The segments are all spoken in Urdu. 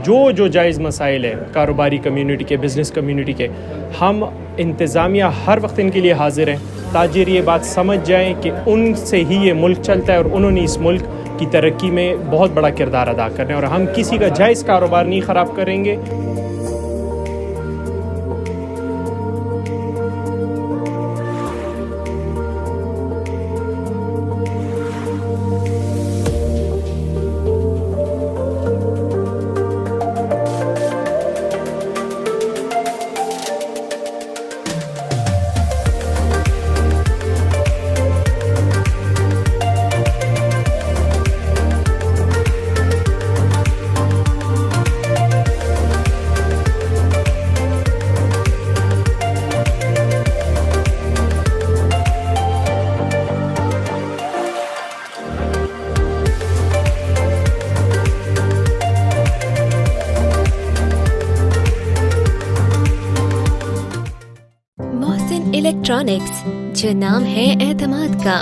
جو جائز مسائل ہیں کاروباری کمیونٹی کے، بزنس کمیونٹی کے، ہم انتظامیہ ہر وقت ان کے لیے حاضر ہیں. تاجر یہ بات سمجھ جائیں کہ ان سے ہی یہ ملک چلتا ہے اور انہوں نے اس ملک کی ترقی میں بہت بڑا کردار ادا کرنا ہے، اور ہم کسی کا جائز کاروبار نہیں خراب کریں گے. الیکٹرانکس، جو نام ہے اعتماد کا.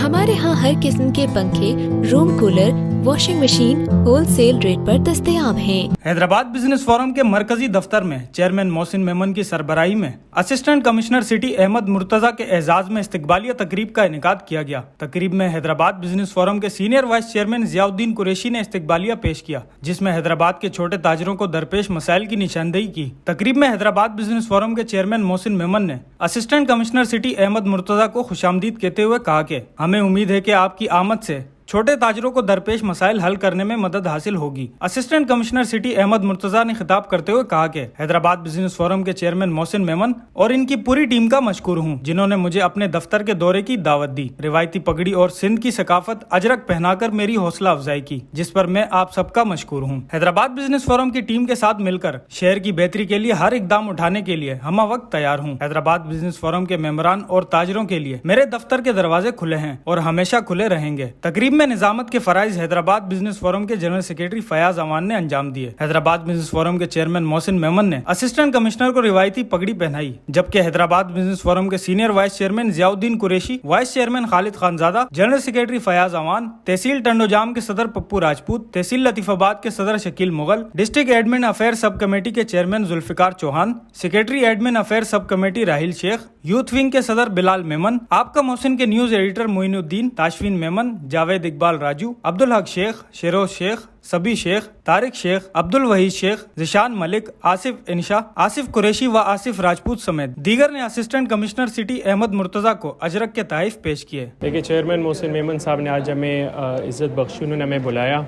ہمارے ہاں ہر قسم کے پنکھے، room cooler, washing machine wholesale rate پر دستیاب ہیں. حیدرآباد بزنس فورم کے مرکزی دفتر میں چیئرمین محسن میمن کی سربراہی میں assistant commissioner city Ahmed Murtaza کے اعزاز میں استقبالیہ تقریب کا انعقاد کیا گیا. تقریب میں حیدرآباد بزنس فورم کے سینئر وائس چیئرمین ضیاء الدین قریشی نے استقبالیہ پیش کیا، جس میں حیدرآباد کے چھوٹے تاجروں کو درپیش مسائل کی نشاندہی کی. تقریب میں حیدرآباد بزنس فورم کے چیئرمین محسن میمن نے assistant commissioner city Ahmed Murtaza کو خوشامدید کہتے ہوئے کہا کہ ہمیں امید ہے کہ آپ کی آمد سے چھوٹے تاجروں کو درپیش مسائل حل کرنے میں مدد حاصل ہوگی. Assistant commissioner city Ahmed Murtaza نے خطاب کرتے ہوئے کہا کہ حیدرآباد بزنس فورم کے چیئرمین محسن میمن اور ان کی پوری ٹیم کا مشکور ہوں، جنہوں نے مجھے اپنے دفتر کے دورے کی دعوت دی، روایتی پگڑی اور سندھ کی ثقافت اجرک پہنا کر میری حوصلہ افزائی کی، جس پر میں آپ سب کا مشکور ہوں. حیدرآباد بزنس فورم کی ٹیم کے ساتھ مل کر شہر کی بہتری کے لیے ہر اقدام اٹھانے کے لیے ہمہ وقت تیار ہوں. حیدرآباد بزنس فورم کے ممبران اور تاجروں کے لیے میرے دفتر کے دروازے کھلے ہیں اور ہمیشہ کھلے رہیں گے. تقریب میں نظامت کے فرائض حیدرآباد بزنس فورم کے جنرل سیکرٹری فیاض امان نے انجام دیے. حیدرآباد بزنس فورم کے چیئرمین محسن میمن نے اسسٹنٹ کمشنر کو روایتی پگڑی پہنائی، جبکہ حیدرآباد بزنس فورم کے سینئر وائس چیئرمین ضیاء الدین قریشی، وائس چیئرمین خالد خانزادہ، جنرل سیکرٹری فیاض امان، تحصیل ٹنڈو جام کے صدر پپو راجپوت، تحصیل لطیف آباد کے صدر Shakeel Mughal, district admin affair sub committee کے chairman Zulfiqar Chauhan, secretary admin affair sub committee Raheel Sheikh, youth wing کے صدر بلال میمن، آپ کا محسن کے نیوز ایڈیٹر معین الدین، تاشفین میمن، جاوید اقبال راجو، عبدالحق شیخ، شیروز شیخ، سبی شیخ، طارق شیخ، عبدالوحید شیخ، ذیشان ملک، آصف انشا، آصف قریشی و آصف راجپوت سمیت دیگر نے assistant commissioner city Ahmed Murtaza کو اجرک کے تحائف پیش کیے. دیکھیے، چیئرمین محسن میمن صاحب نے آج ہمیں عزت بخشی، انہوں نے ہمیں بلایا.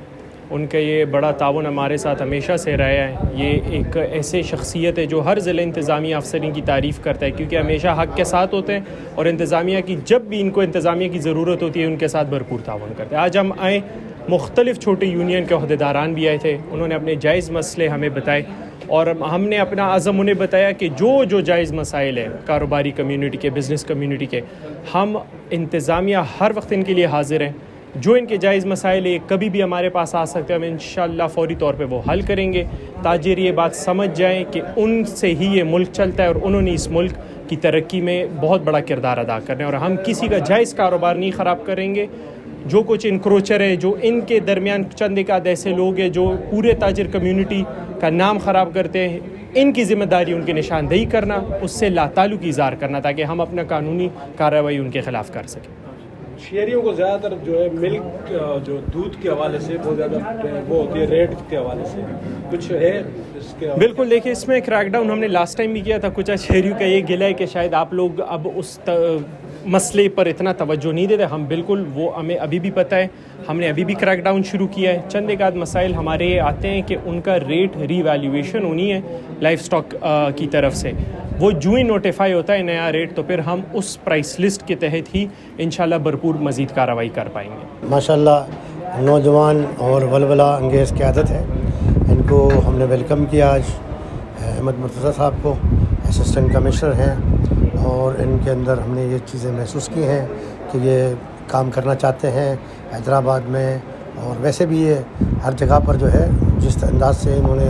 ان کا یہ بڑا تعاون ہمارے ساتھ ہمیشہ سے رہا ہے. یہ ایک ایسے شخصیت ہے جو ہر ضلع انتظامیہ افسرین کی تعریف کرتا ہے، کیونکہ ہمیشہ حق کے ساتھ ہوتے ہیں اور انتظامیہ کی جب بھی ان کو انتظامیہ کی ضرورت ہوتی ہے ان کے ساتھ بھرپور تعاون کرتے ہیں. آج ہم آئے، مختلف چھوٹی یونین کے عہدیداران بھی آئے تھے، انہوں نے اپنے جائز مسئلے ہمیں بتائے اور ہم نے اپنا عزم انہیں بتایا کہ جو جائز مسائل ہیں کاروباری کمیونٹی کے، بزنس کمیونٹی کے، ہم انتظامیہ ہر وقت ان کے لیے حاضر ہیں. جو ان کے جائز مسائل ہیں کبھی بھی ہمارے پاس آ سکتے ہیں، ہم انشاءاللہ فوری طور پہ وہ حل کریں گے. تاجر یہ بات سمجھ جائیں کہ ان سے ہی یہ ملک چلتا ہے اور انہوں نے اس ملک کی ترقی میں بہت بڑا کردار ادا کرنا ہے، اور ہم کسی کا جائز کاروبار نہیں خراب کریں گے. جو کچھ انکروچر ہے، جو ان کے درمیان چند ایک آدھ ایسے لوگ ہیں جو پورے تاجر کمیونٹی کا نام خراب کرتے ہیں، ان کی ذمہ داری ان کی نشاندہی کرنا، اس سے لا تعلق اظہار کرنا تاکہ ہم اپنا قانونی کارروائی ان کے خلاف کر سکیں. شہریوں کو زیادہ تر جو ہے ملک جو دودھ کے حوالے سے بہت زیادہ وہ ہوتی ہے، ریٹ کے حوالے سے کچھ ہے اس کے؟ بالکل، دیکھیے اس میں کریک ڈاؤن ہم نے لاسٹ ٹائم بھی کیا تھا. کچھ شہریوں کا یہ گلہ ہے کہ شاید آپ لوگ اب اس مسئلے پر اتنا توجہ نہیں دیتے. ہم بالکل، وہ ہمیں ابھی بھی پتہ ہے، ہم نے ابھی بھی کریک ڈاؤن شروع کیا ہے. چند ایک آدھ مسائل ہمارے آتے ہیں کہ ان کا ریٹ ری ویلیویشن ہونی ہے لائف سٹاک کی طرف سے. وہ جو ہی نوٹیفائی ہوتا ہے نیا ریٹ تو پھر ہم اس پرائس لسٹ کے تحت ہی انشاءاللہ بھرپور مزید کارروائی کر پائیں گے. ماشاءاللہ نوجوان اور ولولہ انگیز قیادت ہے، ان کو ہم نے ویلکم کیا آج. احمد مرتضیٰ صاحب کو اسسٹنٹ کمشنر ہیں اور ان کے اندر ہم نے یہ چیزیں محسوس کی ہیں کہ یہ کام کرنا چاہتے ہیں حیدرآباد میں، اور ویسے بھی یہ ہر جگہ پر جو ہے جس انداز سے انہوں نے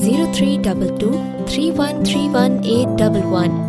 0322 3131 811,